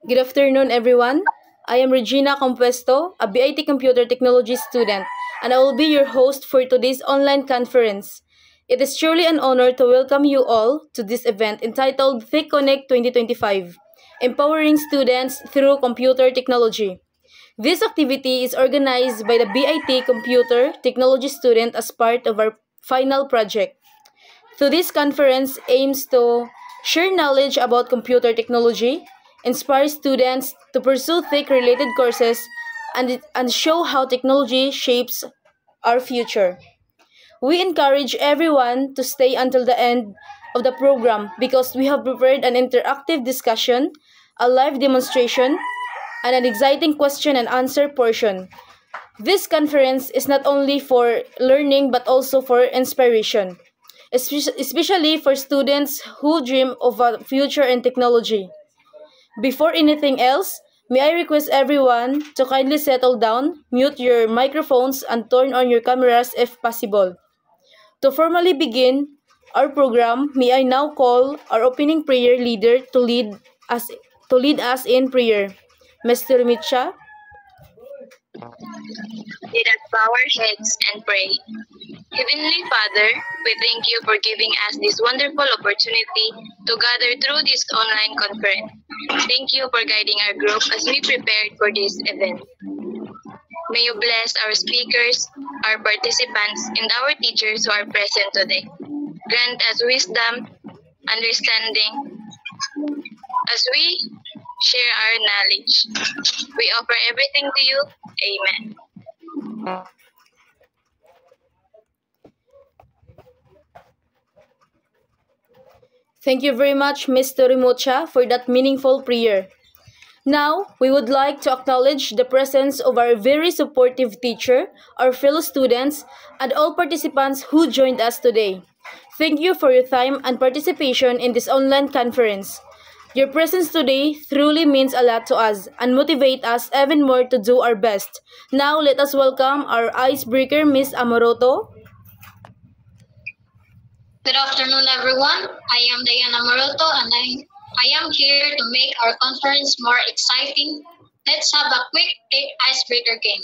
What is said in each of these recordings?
Good afternoon, everyone. I am Regina Compuesto, a BIT Computer Technology student, and I will be your host for today's online conference. It is truly an honor to welcome you all to this event entitled Thick Connect 2025, Empowering Students Through Computer Technology. This activity is organized by the BIT Computer Technology student as part of our final project. So this conference aims to share knowledge about computer technology, inspire students to pursue tech-related courses, and show how technology shapes our future. We encourage everyone to stay until the end of the program because we have prepared an interactive discussion, a live demonstration, and an exciting question and answer portion. This conference is not only for learning but also for inspiration, especially for students who dream of a future in technology. Before anything else, may I request everyone to kindly settle down, mute your microphones, and turn on your cameras if possible. To formally begin our program, may I now call our opening prayer leader us to lead us in prayer. Mr. Mitcha. Let us bow our heads and pray. Heavenly Father, we thank you for giving us this wonderful opportunity to gather through this online conference. Thank you for guiding our group as we prepared for this event. May you bless our speakers, our participants, and our teachers who are present today. Grant us wisdom, understanding, as we share our knowledge. We offer everything to you. Amen. Thank you very much, Mr. Rimocha, for that meaningful prayer. Now, we would like to acknowledge the presence of our very supportive teacher, our fellow students, and all participants who joined us today. Thank you for your time and participation in this online conference. Your presence today truly means a lot to us and motivate us even more to do our best. Now, let us welcome our icebreaker, Miss Amoroto. Good afternoon, everyone. I am Diana Maroto, and I am here to make our conference more exciting. Let's have a quick icebreaker game.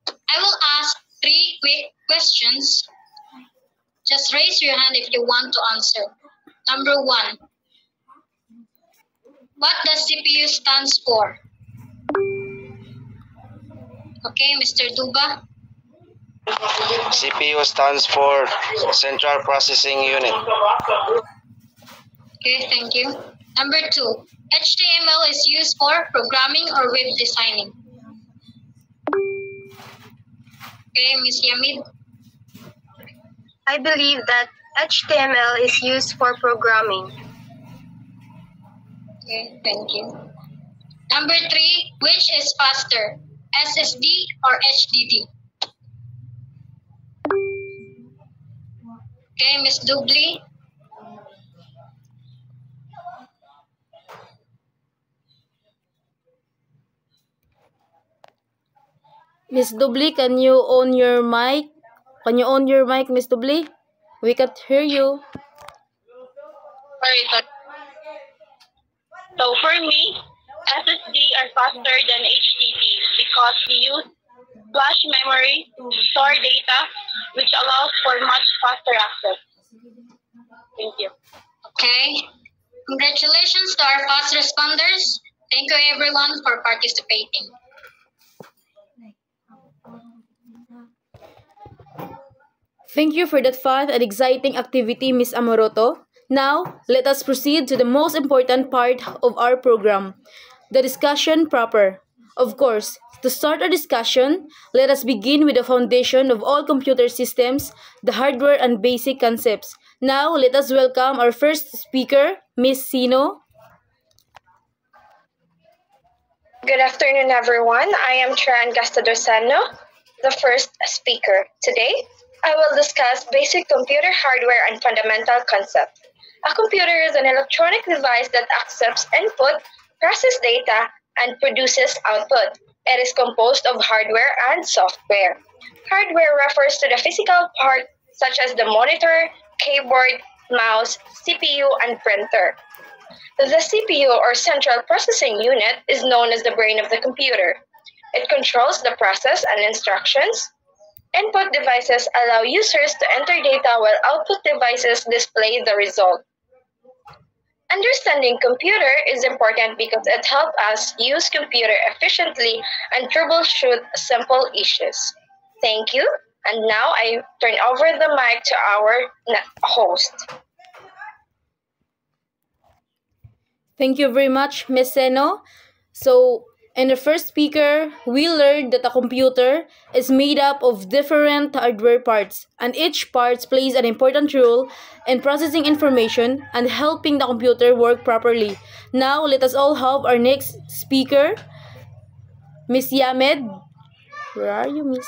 I will ask 3 quick questions. Just raise your hand if you want to answer. Number 1. What does CPU stands for? Okay, Mr. Duba. CPU stands for Central Processing Unit. Okay, thank you. Number 2. HTML is used for programming or web designing. Okay, Ms. Yamid. I believe that HTML is used for programming. Okay, thank you. Number 3. Which is faster, SSD or HDD? Okay, Ms. Dubli. Miss Dubli, can you on your mic? Can you on your mic, Miss Dubli? We can't hear you. Sorry. So for me, SSD are faster than HDD because we use flash memory to store data, which allows for much faster access. Thank you. Okay. Congratulations to our fast responders. Thank you everyone for participating. Thank you for that fun and exciting activity, Miss Amoroto. Now, let us proceed to the most important part of our program, the discussion proper. Of course, to start our discussion, let us begin with the foundation of all computer systems, the hardware and basic concepts. Now, let us welcome our first speaker, Miss Sino. Good afternoon, everyone. I am Tran Gastadosano, the first speaker. Today, I will discuss basic computer hardware and fundamental concepts. A computer is an electronic device that accepts input, processes data, and produces output. It is composed of hardware and software. Hardware refers to the physical part such as the monitor, keyboard, mouse, CPU, and printer. The CPU or central processing unit is known as the brain of the computer. It controls the process and instructions. Input devices allow users to enter data while output devices display the result. Understanding computer is important because it helps us use computer efficiently and troubleshoot simple issues. Thank you. And now I turn over the mic to our host. Thank you very much, Ms. Seno. So, in the first speaker, we learned that a computer is made up of different hardware parts, and each part plays an important role in processing information and helping the computer work properly. Now, let us all have our next speaker, Miss Yamed. Where are you, Miss?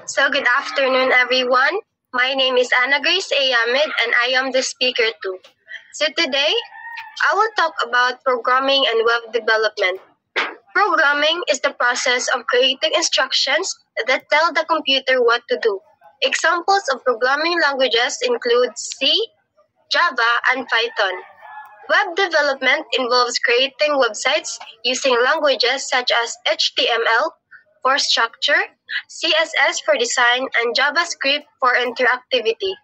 So good afternoon, everyone. My name is Anna Grace Ayamid, and I am the speaker too. So today, I will talk about programming and web development. Programming is the process of creating instructions that tell the computer what to do. Examples of programming languages include C, Java, and Python. Web development involves creating websites using languages such as HTML for structure, CSS for design, and JavaScript for interactivity.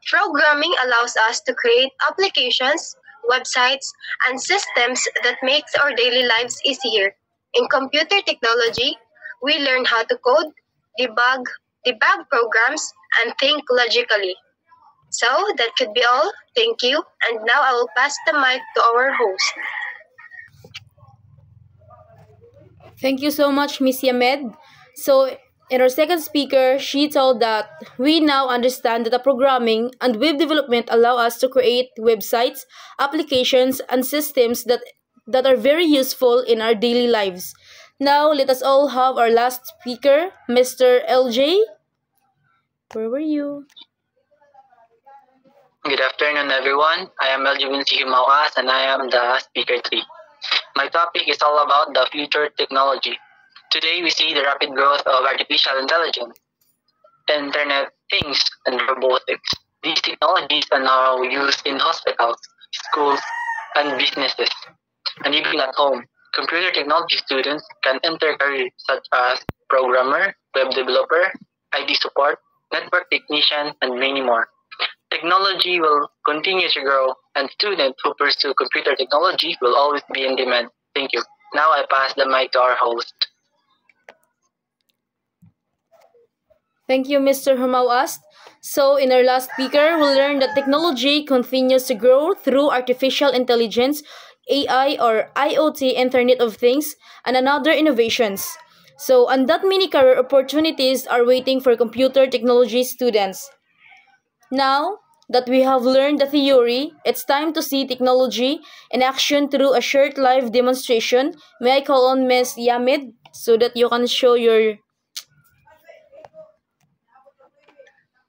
Programming allows us to create applications, websites, and systems that makes our daily lives easier. In computer technology, we learn how to code, debug programs, and think logically. So that could be all. Thank you. And now I will pass the mic to our host. Thank you so much, Miss Yamed. So, in our second speaker, she told that we now understand that the programming and web development allow us to create websites, applications, and systems that are very useful in our daily lives. Now, let us all have our last speaker, Mr. LJ. Where were you? Good afternoon, everyone. I am LJ Mauas, and I am the speaker 3. My topic is all about the future technology. Today, we see the rapid growth of artificial intelligence, Internet things, and robotics. These technologies are now used in hospitals, schools, and businesses, and even at home. Computer technology students can enter careers such as programmer, web developer, IT support, network technician, and many more. Technology will continue to grow, and students who pursue computer technology will always be in demand. Thank you. Now I pass the mic to our host. Thank you, Mr. Humauast. So, in our last speaker, we'll learn that technology continues to grow through artificial intelligence, AI or IoT, Internet of Things, and another innovations. So, and that many career opportunities are waiting for computer technology students. Now that we have learned the theory, it's time to see technology in action through a short live demonstration. May I call on Ms. Yamid so that you can show your...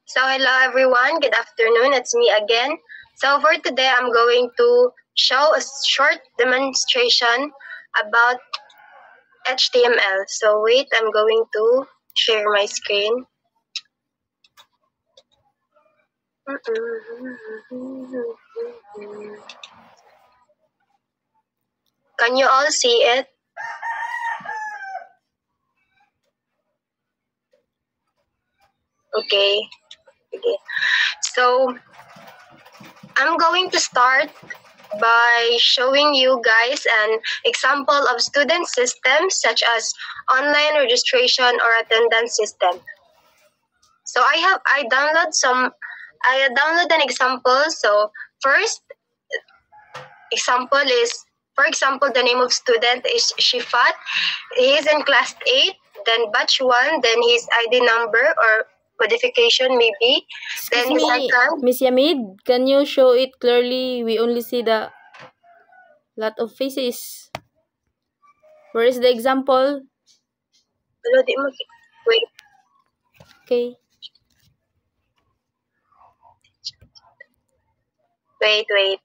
So hello everyone, good afternoon, it's me again. So for today, I'm going to show a short demonstration about HTML. So wait, I'm going to share my screen. Can you all see it? Okay. So I'm going to start by showing you guys an example of student systems such as online registration or attendance system. So I download an example. So first example is, for example, the name of student is Shifat. He is in class 8, then batch 1, then his ID number or codification maybe. Then his second. Miss Yamid, can you show it clearly? We only see the lot of faces. Where is the example? Wait. Okay. Wait.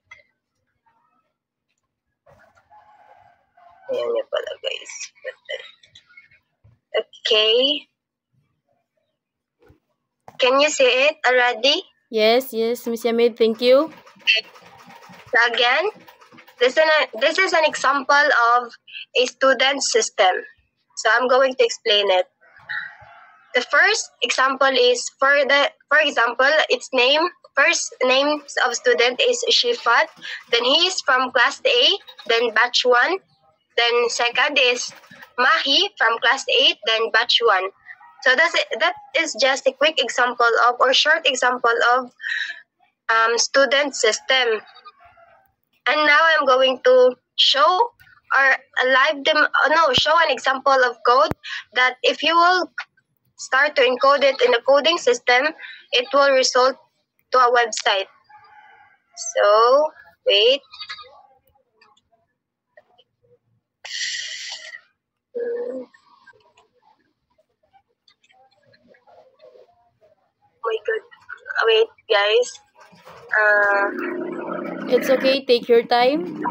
Ayan niya pala, guys. Okay. Can you see it already? Yes, Miss Yamid, thank you. Okay. So again, this is an example of a student system. So I'm going to explain it. The first example is for example, its name, first name of student is Shifat, then he is from class A, then batch 1, then second is Mahi from class 8, then batch 1. So that is just a quick example of, or short example of student system. And now I'm going to show show an example of code that if you will start to encode it in a coding system, it will result to a website. So, wait. Oh my god. Wait, guys. It's okay, take your time.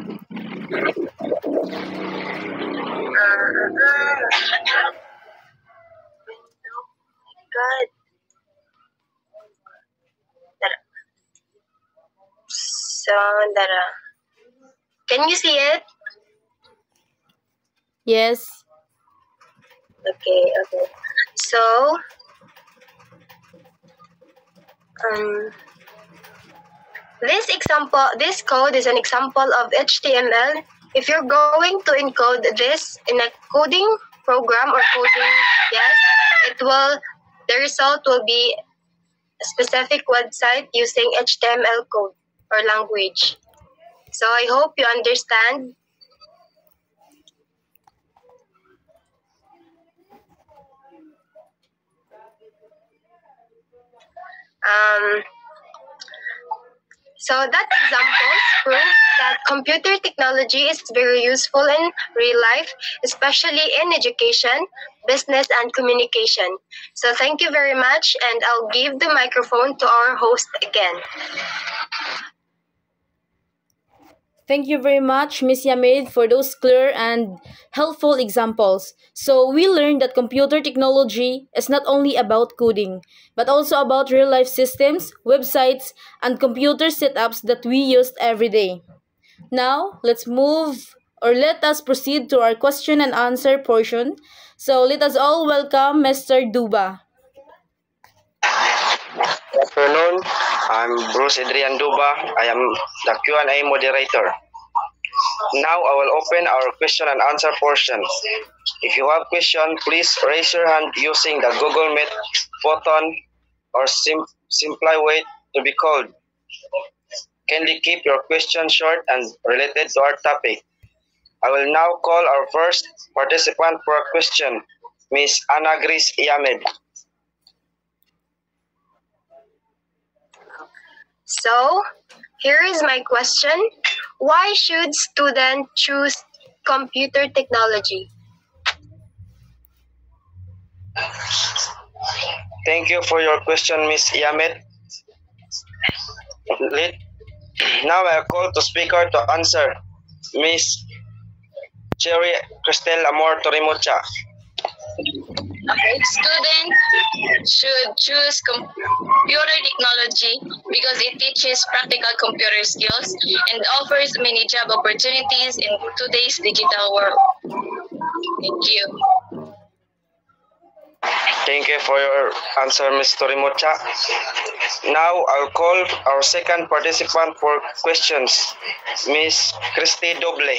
God. So, can you see it? Yes. Okay. So, this code is an example of HTML. If you're going to encode this in a coding program or coding, the result will be a specific website using HTML code or language. So I hope you understand. So that examples prove that computer technology is very useful in real life, especially in education, business, and communication. So thank you very much, and I'll give the microphone to our host again. Thank you very much, Ms. Yamid, for those clear and helpful examples. So we learned that computer technology is not only about coding, but also about real-life systems, websites, and computer setups that we use every day. Now, let us proceed to our question and answer portion. So let us all welcome Mr. Duba. Good afternoon. I'm Bruce Adrian Duba. I am the Q&A moderator. Now I will open our question and answer portion. If you have question, please raise your hand using the Google Meet button or simply wait to be called. Kindly keep your question short and related to our topic. I will now call our first participant for a question, Ms. Ana Grace Yamid. So, here is my question. Why should students choose computer technology? Thank you for your question, Ms. Yamid. Now I call to speaker to answer, Ms. Cherry Cristel Amor Torimucha. Students should choose computer technology because it teaches practical computer skills and offers many job opportunities in today's digital world. Thank you. Thank you for your answer, Ms. Torimucha. Now I'll call our second participant for questions, Ms. Christy Doble.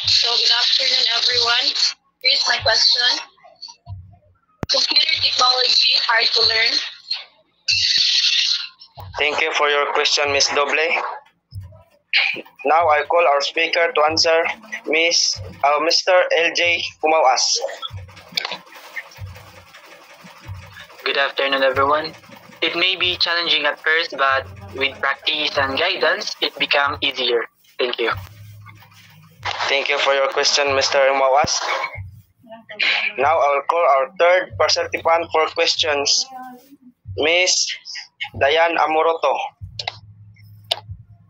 So good afternoon, everyone. Here's my question. Computer technology hard to learn? Thank you for your question, Ms. Doble. Now I call our speaker to answer, Mr. LJ Kumawas. Good afternoon, everyone. It may be challenging at first, but with practice and guidance, it becomes easier. Thank you. Thank you for your question, Mr. Kumawas. Now I will call our third participant for questions, Ms. Dayan Amoroto.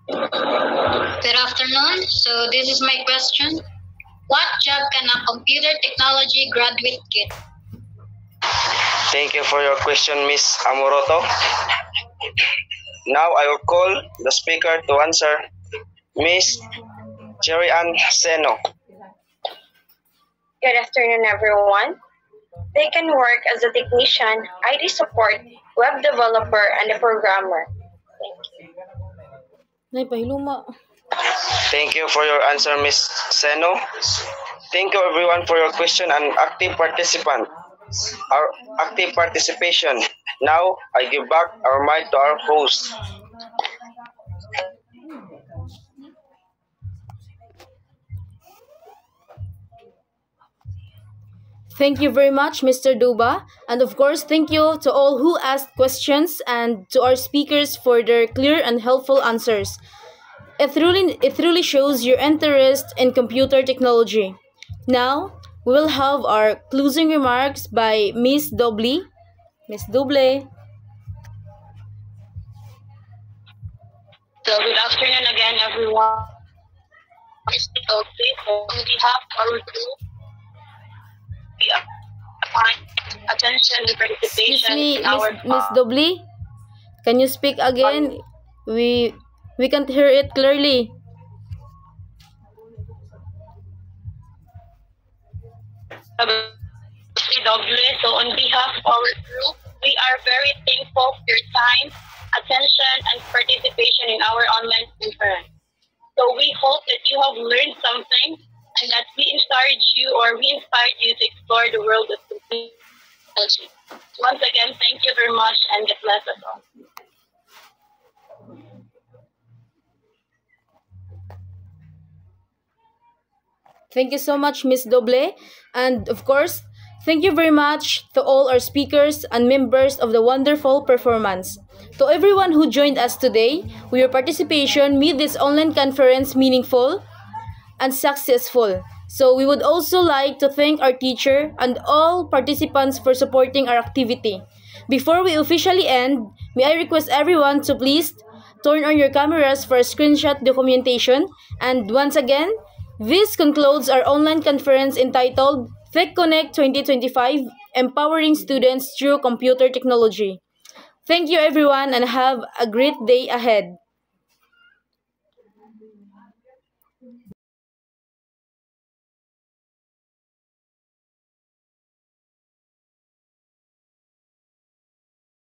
Good afternoon. So this is my question. What job can a computer technology graduate get? Thank you for your question, Ms. Amoroto. Now I will call the speaker to answer, Miss Cherry Ann Seno. Good afternoon, everyone. They can work as a technician, IT support, web developer, and a programmer. Thank you. Nay, pahiluma. Thank you for your answer, Miss Seno. Thank you everyone for your question and active participation. Now I give back our mic to our host. Thank you very much, Mr. Duba. And of course, thank you to all who asked questions and to our speakers for their clear and helpful answers. It truly shows your interest in computer technology. Now, we will have our closing remarks by Miss Doble. Miss Doble. So good afternoon again, everyone. Miss Doble, on behalf of our group, we appoint attention and Excuse participation me, in our Miss Doble. Can you speak again? We can't hear it clearly. So on behalf of our group, we are very thankful for your time, attention, and participation in our online conference. So we hope that you have learned something and that we inspired you to explore the world of technology. Once again, thank you very much and God bless us all. Thank you so much, Miss Doble. And of course, thank you very much to all our speakers and members of the wonderful performance. To everyone who joined us today, with your participation made this online conference meaningful and successful. So we would also like to thank our teacher and all participants for supporting our activity. Before we officially end, may I request everyone to please turn on your cameras for a screenshot documentation. And once again, this concludes our online conference entitled TechConnect 2025, Empowering Students Through Computer Technology. Thank you everyone and have a great day ahead.